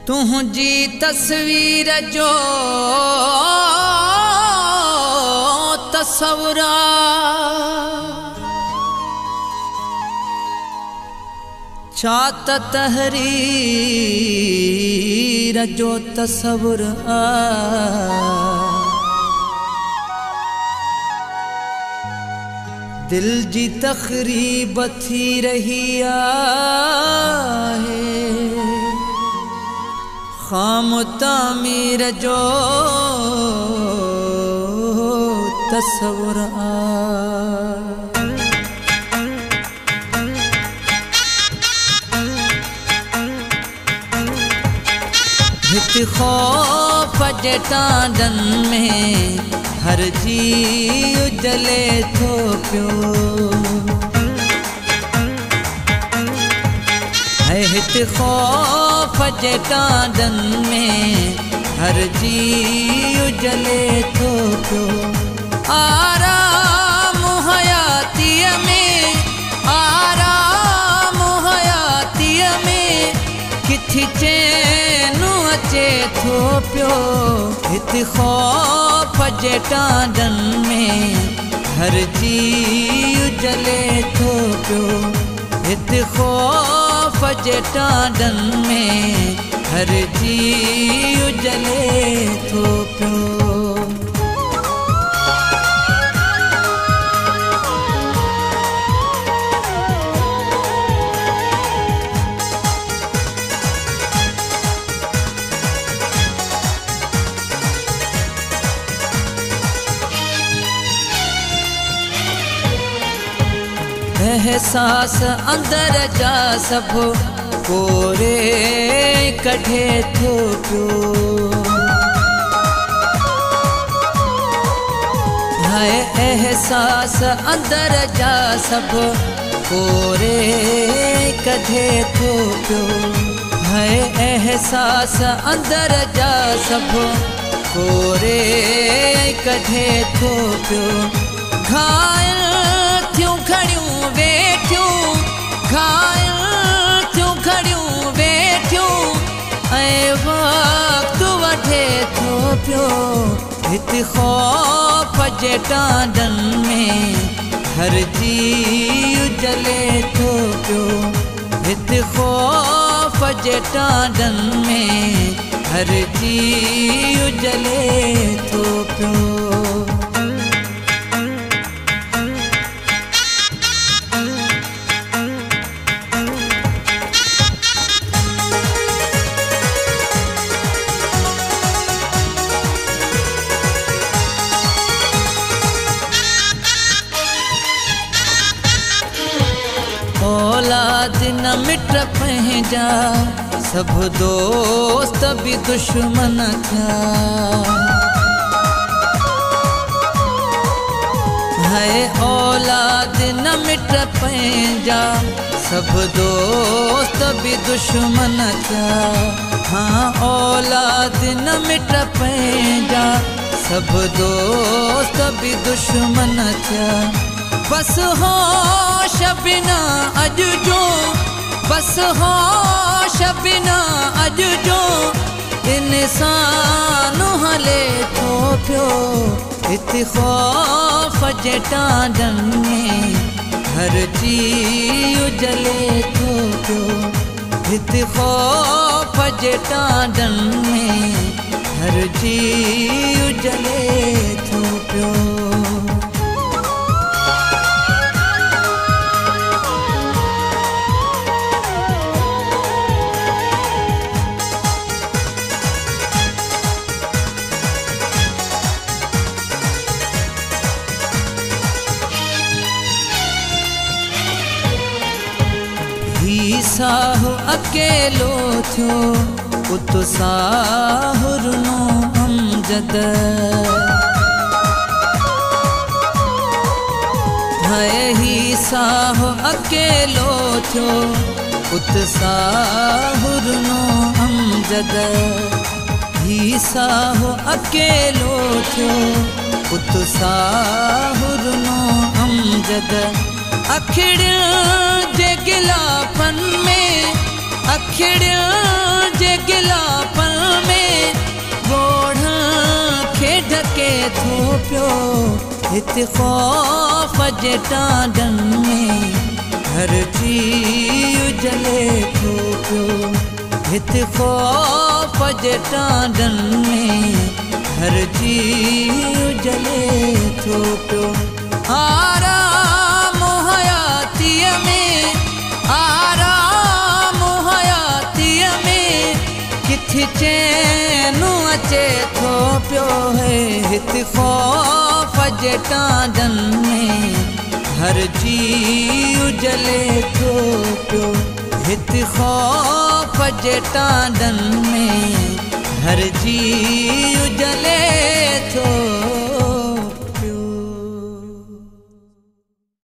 तुझी तस्वीर जो तस्वुरा चात तहरीर जो तस्वुर दिल जी तकरीब थी रही आहे खाम तामीर जो तस्वुर हित खौफ जे टांडन में हर जी उजले थो पियो है हित खौफ जे टांडन में हर जी उजले थो पियो आराम हयातीअ में किथी चैन अचे थो पियो हित खौफ जे टांडन में हर जी उजले थो पियो हित खौफ जे टांडन में हर जी उजले थो पियो एहसास अंदर जा सब कोरे कढे थो पियो है एहसास अंदर जा सब कोरे कढे थो पियो है एहसास अंदर जा सब कोरे कढे थो पियो घायल थियूं खड़ियूं वेठियूं घायल थियूं खड़ियूं वेठियूं ऐं वक़्तु वठे थो पियो हित खौफ जे टांडन में हर जी उजले थो पियो हित खौफ जे टांडन में हर जी उजले थो पियो औलाद न मिट पंहिंजा सब दोस्त भी दुश्मन थिया है औलाद न मिट पंहिंजा सब दोस्त भी दुश्मन थिया हाँ औलाद न मिट पंहिंजा सब दोस्त भी दुश्मन थिया बस होश बिना अज जो बस होश बिना अज जो इंसान हले थो पियो हित खौफ जे टांडन में हर जी उजले थो पियो हित खौफ जे टांडन में हर जी उजले थो पियो साहु अकेलो थियो उत साहु रुनो अमजद है ही साहु अकेलो थियो उत साहु रुनो अमजद ही साहु अकेलो थियो उत साहु रुनो अमजद अखिड़ जे गिलाफन में अखिड़ियों जे गिलापन में ॻोढ़ा खे ढके थो पियो हिते ख़ौफ़ जे टांडन में हर चीज जले थो पियो हिते ख़ौफ़ जे टांडन में हर चीज जले थो पियो आराम हयातीअ में आराम हयातीअ में किथे चैन अचे थो पियो है हिते ख़ौफ़ जे टांडन में हर चीज जले थो पियो हिते ख़ौफ़ जे टांडन में हर चीज जले